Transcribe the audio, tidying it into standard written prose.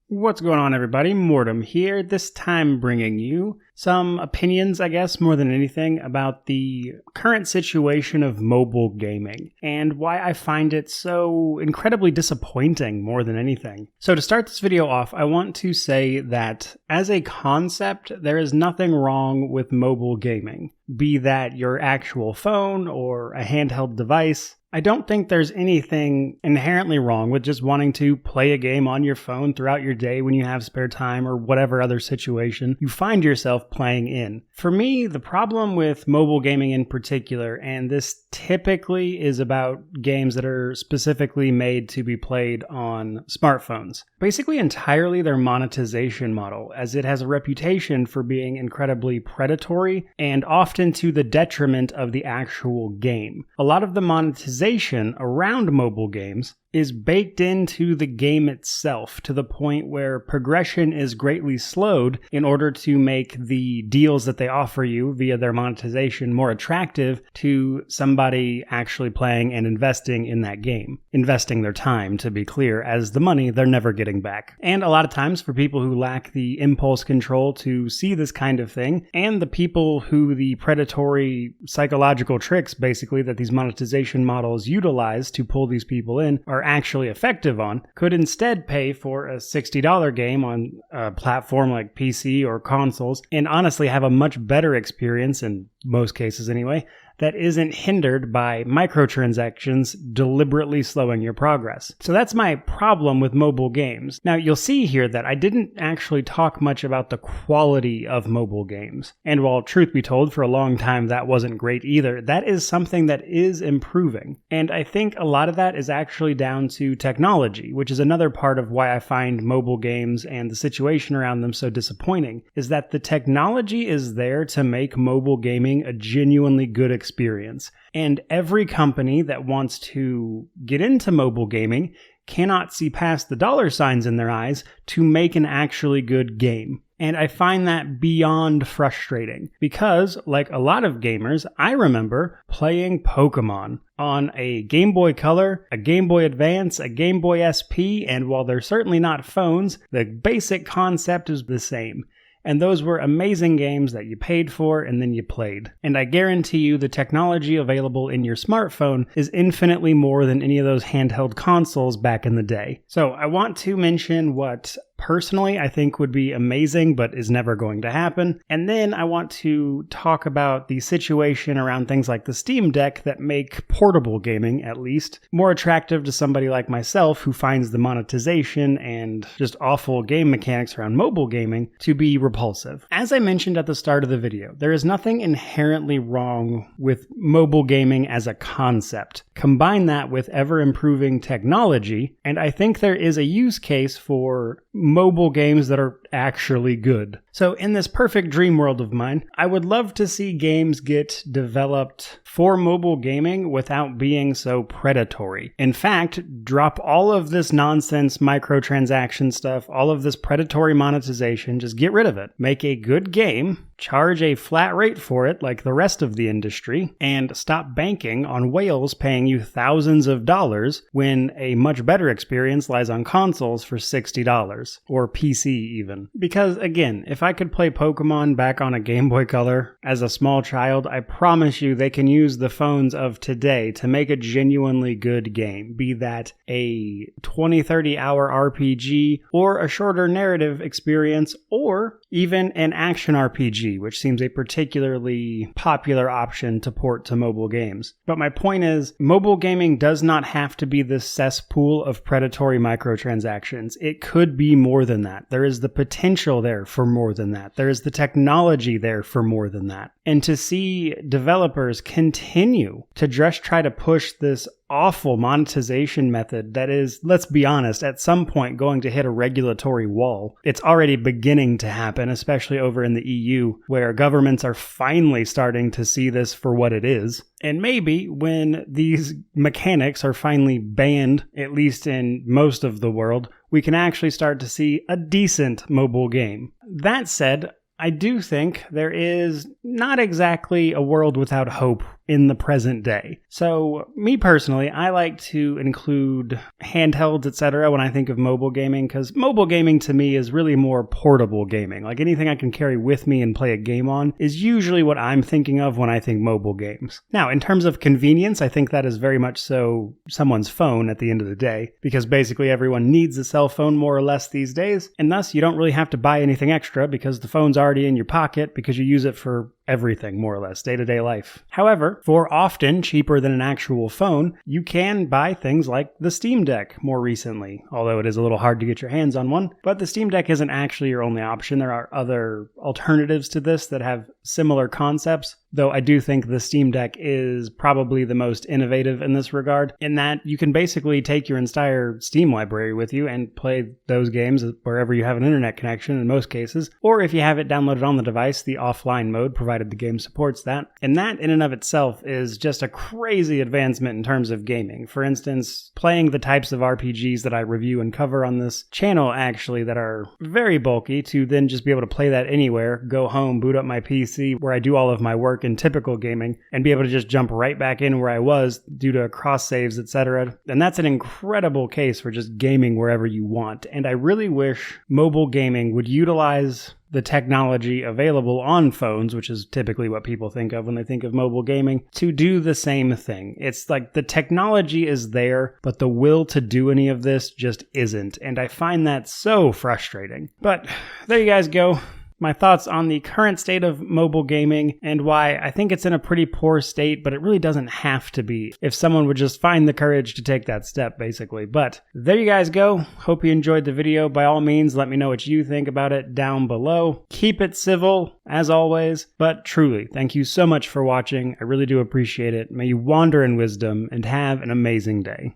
What's going on, everybody? Mortem here, this time bringing you some opinions, I guess, more than anything, about the current situation of mobile gaming and why I find it so incredibly disappointing more than anything. So to start this video off, I want to say that as a concept, there is nothing wrong with mobile gaming, be that your actual phone or a handheld device. I don't think there's anything inherently wrong with just wanting to play a game on your phone throughout your day when you have spare time or whatever other situation you find yourself playing in. For me, the problem with mobile gaming in particular, and this typically is about games that are specifically made to be played on smartphones, basically entirely their monetization model, as it has a reputation for being incredibly predatory and often to the detriment of the actual game. A lot of the monetization around mobile games is baked into the game itself to the point where progression is greatly slowed in order to make the deals that they offer you via their monetization more attractive to somebody actually playing and investing in that game. Investing their time, to be clear, as the money they're never getting back. And a lot of times for people who lack the impulse control to see this kind of thing, and the people who the predatory psychological tricks basically that these monetization models utilize to pull these people in are actually effective on, could instead pay for a $60 game on a platform like PC or consoles and honestly have a much better experience, in most cases anyway, that isn't hindered by microtransactions deliberately slowing your progress. So that's my problem with mobile games. Now, you'll see here that I didn't actually talk much about the quality of mobile games. And while truth be told, for a long time that wasn't great either, that is something that is improving. And I think a lot of that is actually down to technology, which is another part of why I find mobile games and the situation around them so disappointing, is that the technology is there to make mobile gaming a genuinely good experience. And every company that wants to get into mobile gaming cannot see past the dollar signs in their eyes to make an actually good game. And I find that beyond frustrating because, like a lot of gamers, I remember playing Pokemon on a Game Boy Color, a Game Boy Advance, a Game Boy SP, and while they're certainly not phones, the basic concept is the same. And those were amazing games that you paid for and then you played. And I guarantee you the technology available in your smartphone is infinitely more than any of those handheld consoles back in the day. So I want to mention what personally I think would be amazing but is never going to happen. And then I want to talk about the situation around things like the Steam Deck that make portable gaming, at least, more attractive to somebody like myself who finds the monetization and just awful game mechanics around mobile gaming to be repulsive. As I mentioned at the start of the video, there is nothing inherently wrong with mobile gaming as a concept. Combine that with ever-improving technology, and I think there is a use case for mobile games that are actually good. So in this perfect dream world of mine, I would love to see games get developed for mobile gaming without being so predatory. In fact, drop all of this nonsense microtransaction stuff, all of this predatory monetization, just get rid of it. Make a good game, charge a flat rate for it like the rest of the industry, and stop banking on whales paying you thousands of dollars when a much better experience lies on consoles for $60, or PC even. Because again, if I could play Pokemon back on a Game Boy Color as a small child, I promise you they can use the phones of today to make a genuinely good game, be that a 20-30 hour RPG, or a shorter narrative experience, or even an action RPG, which seems a particularly popular option to port to mobile games. But my point is, mobile gaming does not have to be this cesspool of predatory microtransactions. It could be more than that. There is the potential there for more than that. There is the technology there for more than that. And to see developers continue to just try to push this awful monetization method that is, let's be honest, at some point going to hit a regulatory wall. It's already beginning to happen, especially over in the EU, where governments are finally starting to see this for what it is. And maybe when these mechanics are finally banned, at least in most of the world, we can actually start to see a decent mobile game. That said, I do think there is not exactly a world without hope in the present day. So, me personally, I like to include handhelds, etc. when I think of mobile gaming, because mobile gaming to me is really more portable gaming. Like anything I can carry with me and play a game on is usually what I'm thinking of when I think mobile games. Now, in terms of convenience, I think that is very much so someone's phone at the end of the day, because basically everyone needs a cell phone more or less these days, and thus you don't really have to buy anything extra because the phone's already in your pocket because you use it for everything, more or less, day-to-day life. However, for often cheaper than an actual phone, you can buy things like the Steam Deck more recently, although it is a little hard to get your hands on one. But the Steam Deck isn't actually your only option. There are other alternatives to this that have similar concepts, though I do think the Steam Deck is probably the most innovative in this regard, in that you can basically take your entire Steam library with you and play those games wherever you have an internet connection in most cases, or if you have it downloaded on the device, the offline mode, provided the game supports that. And that in and of itself is just a crazy advancement in terms of gaming. For instance, playing the types of RPGs that I review and cover on this channel actually that are very bulky, to then just be able to play that anywhere, go home, boot up my PC where I do all of my work in typical gaming, and be able to just jump right back in where I was due to cross saves, etc. And that's an incredible case for just gaming wherever you want. And I really wish mobile gaming would utilize the technology available on phones, which is typically what people think of when they think of mobile gaming, to do the same thing. It's like the technology is there, but the will to do any of this just isn't. And I find that so frustrating. But there you guys go. My thoughts on the current state of mobile gaming and why I think it's in a pretty poor state, but it really doesn't have to be if someone would just find the courage to take that step, basically. But there you guys go. Hope you enjoyed the video. By all means, let me know what you think about it down below. Keep it civil, as always, but truly, thank you so much for watching. I really do appreciate it. May you wander in wisdom and have an amazing day.